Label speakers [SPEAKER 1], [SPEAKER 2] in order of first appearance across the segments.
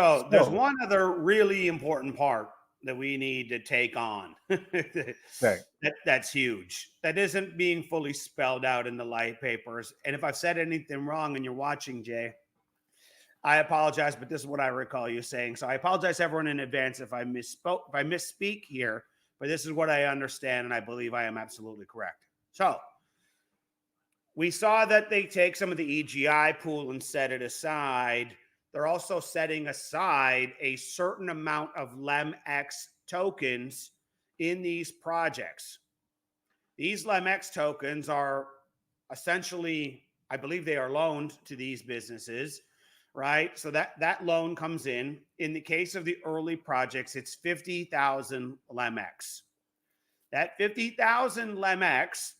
[SPEAKER 1] So there's
[SPEAKER 2] So,
[SPEAKER 1] one other really important part that we need to take on.
[SPEAKER 2] okay.
[SPEAKER 1] That's huge. That isn't being fully spelled out in the light papers. And if I've said anything wrong and you're watching, Jay, I apologize, but this is what I recall you saying. So I apologize everyone in advance if I misspoke, if I misspeak here, but this is what I understand and I believe I am absolutely correct. So we saw that they take some of the EGI pool and set it aside. They're also setting aside a certain amount of LEMX tokens in these projects. These LEMX tokens are essentially, I believe they are loaned to these businesses, right? So that loan comes in. In the case of the early projects, it's 50,000 LEMX. That 50,000 LEMX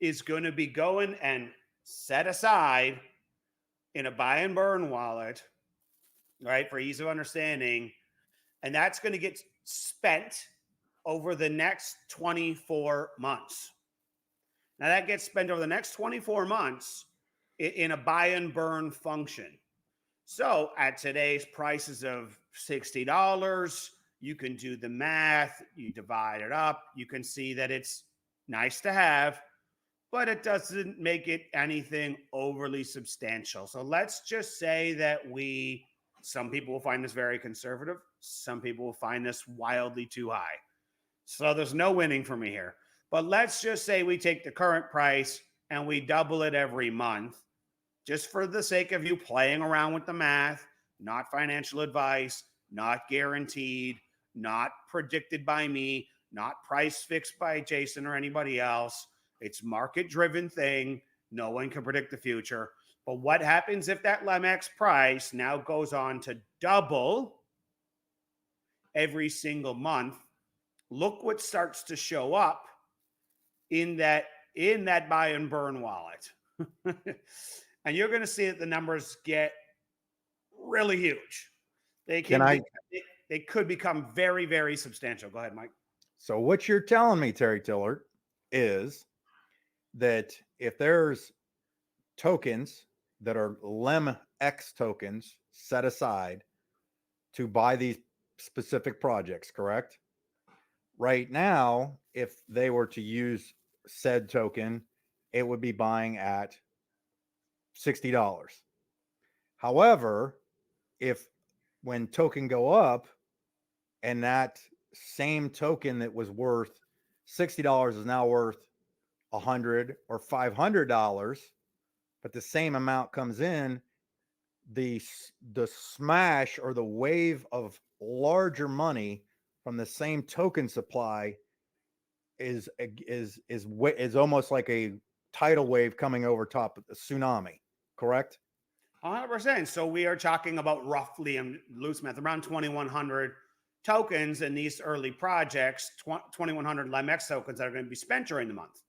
[SPEAKER 1] is going to be going and set aside in a buy and burn wallet, right, for ease of understanding. And that's going to get spent over the next 24 months. Now, that gets spent over the next 24 months in a buy and burn function. So, at today's prices of $60, you can do the math, you divide it up, you can see that it's nice to have, but it doesn't make it anything overly substantial. So let's just say that some people will find this very conservative, some people will find this wildly too high. So there's no winning for me here. But let's just say we take the current price and we double it every month, just for the sake of you playing around with the math, not financial advice, not guaranteed, not predicted by me, not price fixed by Jason or anybody else. It's market driven thing. No one can predict the future. But what happens if that LEMX price now goes on to double every single month? Look what starts to show up in that buy and burn wallet. And you're going to see that the numbers get really huge. They
[SPEAKER 2] Can
[SPEAKER 1] can
[SPEAKER 2] I?
[SPEAKER 1] be, they could become very, very substantial. Go ahead, Mike.
[SPEAKER 2] So, what you're telling me, Terry Tillert, is that if there's tokens that are LEMX tokens set aside to buy these specific projects, correct? Right now, if they were to use said token, it would be buying at $60. However, if when token go up and that same token that was worth $60 is now worth $100 or $500, but the same amount comes in, the smash or the wave of larger money from the same token supply is almost like a tidal wave coming over top of the tsunami, correct?
[SPEAKER 1] 100%. So we are talking about roughly, in loose math, around 2,100 tokens in these early projects, 2,100 LEMX tokens that are going to be spent during the month,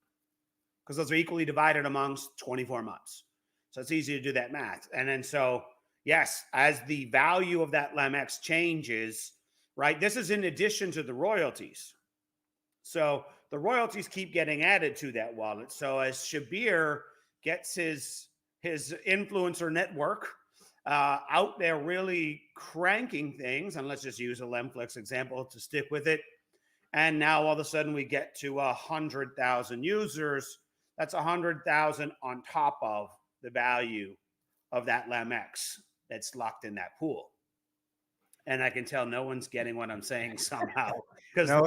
[SPEAKER 1] because those are equally divided amongst 24 months. So it's easy to do that math. And then so, yes, as the value of that LEMX changes, right, this is in addition to the royalties. So the royalties keep getting added to that wallet. So as Shabir gets his influencer network out there really cranking things, and let's just use a Lemflix example to stick with it. And now all of a sudden we get to 100,000 users. That's 100,000 on top of the value of that LEMX that's locked in that pool. And I can tell no one's getting what I'm saying somehow. Because
[SPEAKER 2] No,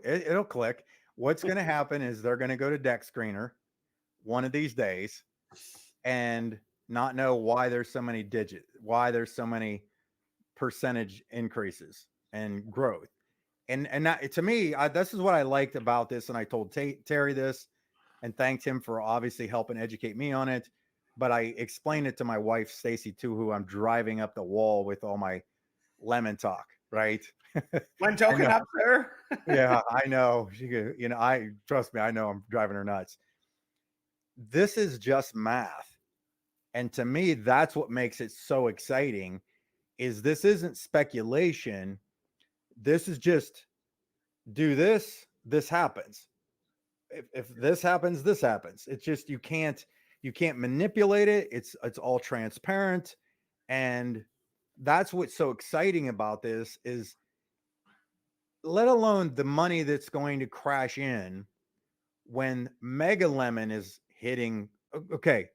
[SPEAKER 2] it'll click. What's going to happen is they're going to go to Deck Screener one of these days and not know why there's so many why there's so many percentage increases and growth. And that, to me, this is what I liked about this. And I told Terry this and thanked him for obviously helping educate me on it. But I explained it to my wife, Stacy, too, who I'm driving up the wall with all my lemon talk, right?
[SPEAKER 1] One token up there.
[SPEAKER 2] Yeah, I know. I trust me, I know I'm driving her nuts. This is just math. And to me, that's what makes it so exciting is this isn't speculation. This is just do this, this happens. If this happens, this happens. It's just you can't manipulate it. It's all transparent. And that's what's so exciting about this is, let alone the money that's going to crash in when Mega Lemon is hitting. Okay,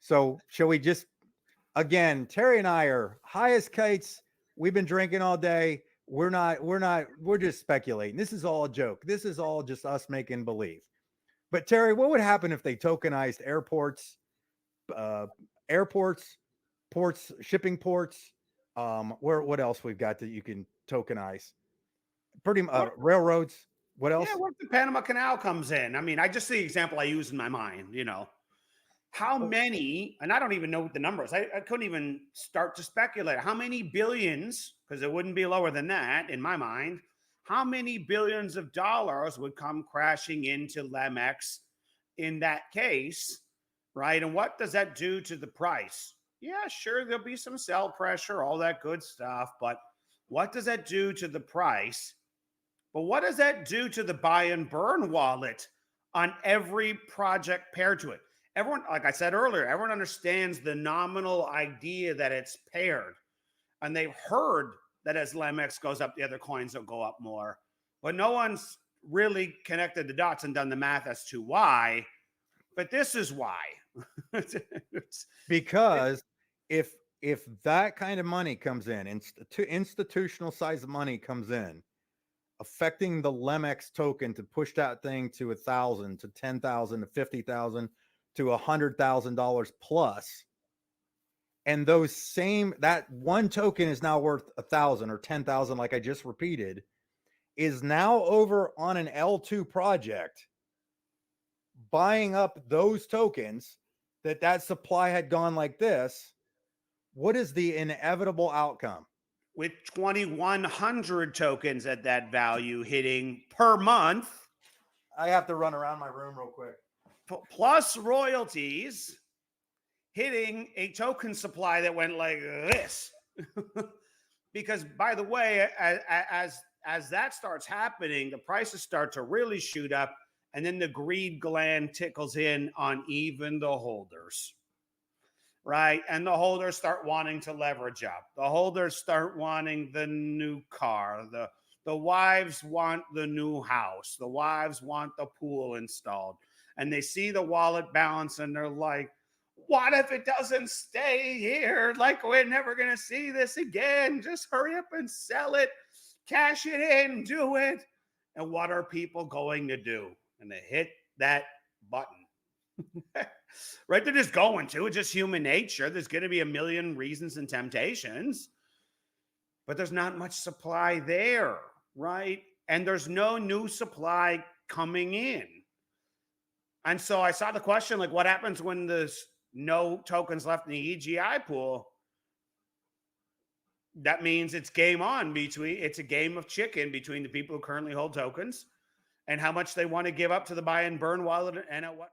[SPEAKER 2] so shall we just, again, Terry and I are high as kites. We've been drinking all day. We're just speculating. This is all a joke. This is all just us making believe. But Terry, what would happen if they tokenized airports, uh, airports, ports, shipping ports? Where, what else we've got that you can tokenize? Pretty
[SPEAKER 1] What?
[SPEAKER 2] railroads. What
[SPEAKER 1] Yeah,
[SPEAKER 2] else?
[SPEAKER 1] what if the Panama Canal comes in? I mean, I just the example I use in my mind. How
[SPEAKER 2] Oh,
[SPEAKER 1] many, and I don't even know what the number is. I couldn't even start to speculate how many billions, because it wouldn't be lower than that in my mind. How many billions of dollars would come crashing into Lemex in that case, right? And what does that do to the price? Yeah, sure, there'll be some sell pressure, all that good stuff, but what does that do to the price? But what does that do to the buy and burn wallet on every project paired to it? Everyone, like I said earlier, everyone understands the nominal idea that it's paired. And they've heard that as Lemex goes up, the other coins will go up more. But no one's really connected the dots and done the math as to why. But this is why. It's-
[SPEAKER 2] because if that kind of money comes in, institutional size of money comes in, affecting the Lemex token to push that thing to 1,000 to 10,000 to 50,000 to $100,000 plus, and those same, that one token is now worth 1,000 or 10,000, like I just repeated, is now over on an L2 project buying up those tokens, that supply had gone like this. What is the inevitable outcome?
[SPEAKER 1] with 2,100 tokens at that value hitting per month,
[SPEAKER 2] I have to run around my room real quick.
[SPEAKER 1] plus royalties hitting a token supply that went like this. Because by the way, as that starts happening, the prices start to really shoot up, and then the greed gland tickles in on even the holders, right? And the holders start wanting to leverage up. The holders start wanting the new car. The wives want the new house. The wives want the pool installed. And they see the wallet balance and they're like, what if it doesn't stay here? Like, we're never going to see this again. Just hurry up and sell it, cash it in, do it. And what are people going to do? And they hit that button. Right? They're just going to. It's just human nature. There's going to be a million reasons and temptations, but there's not much supply there, right? And there's no new supply coming in. And so I saw the question like, what happens when there's no tokens left in the EGI pool? That means it's game on it's a game of chicken between the people who currently hold tokens and how much they want to give up to the buy and burn wallet and at what